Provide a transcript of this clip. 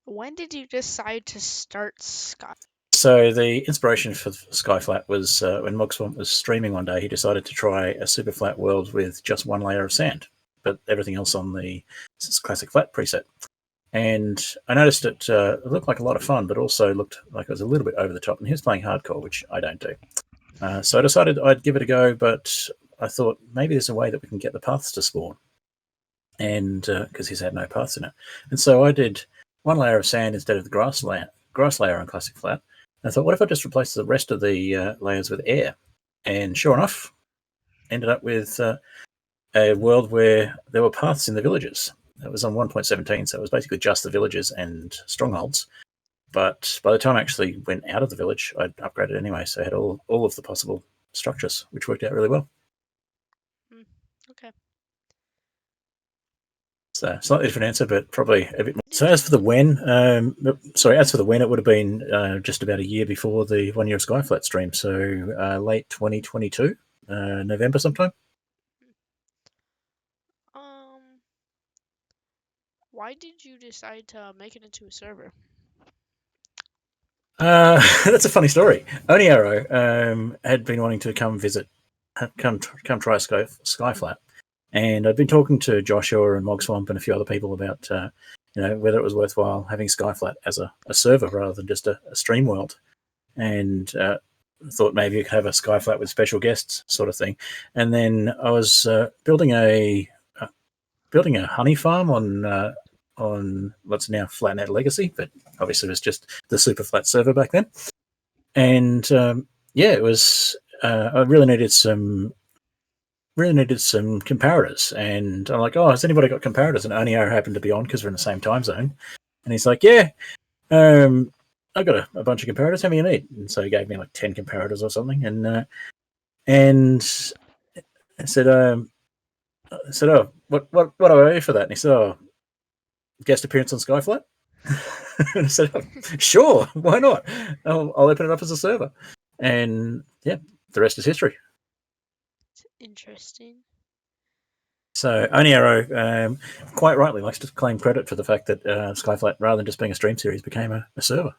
When did you decide to start Sky? So the inspiration for Skyflat was when Mogswamp was streaming one day, he decided to try a super flat world with just one layer of sand, but everything else on the classic flat preset. And I noticed it looked like a lot of fun, but also looked like it was a little bit over the top. And he was playing hardcore, which I don't do. So I decided I'd give it a go, but I thought maybe there's a way that we can get the paths to spawn. And because he's had no paths in it. And so I did one layer of sand instead of the grass layer on Classic Flat. And I thought, what if I just replace the rest of the layers with air? And sure enough, ended up with a world where there were paths in the villages. It was on 1.17, so it was basically just the villages and strongholds. But by the time I actually went out of the village, I'd upgraded anyway, so I had all of the possible structures, which worked out really well. Okay. So slightly different answer, but probably a bit more. So as for the when, it would have been just about a year before the 1 year of Skyflat stream, so late 2022, November sometime. Why did you decide to make it into a server? That's a funny story. Oni Arrow had been wanting to come visit, come try Skyflat, and I'd been talking to Joshua and Mogswamp and a few other people about whether it was worthwhile having Skyflat as a server rather than just a stream world, and thought maybe you could have a Skyflat with special guests sort of thing. And then I was building a honey farm on what's now Flatnet Legacy, but obviously it was just the super flat server back then. And it was I really needed some comparators, and I'm like, oh, has anybody got comparators? And Oni Arrow happened to be on because we're in the same time zone, and he's like, yeah, I've got a bunch of comparators. How many you need? And so he gave me like 10 comparators or something, and I said, oh, what do I owe you for that? And he said, oh, guest appearance on Skyflat. And I said, oh, sure, why not? I'll open it up as a server, and yeah, the rest is history. Interesting. So Oni Arrow quite rightly likes to claim credit for the fact that Skyflat, rather than just being a stream series, became a server.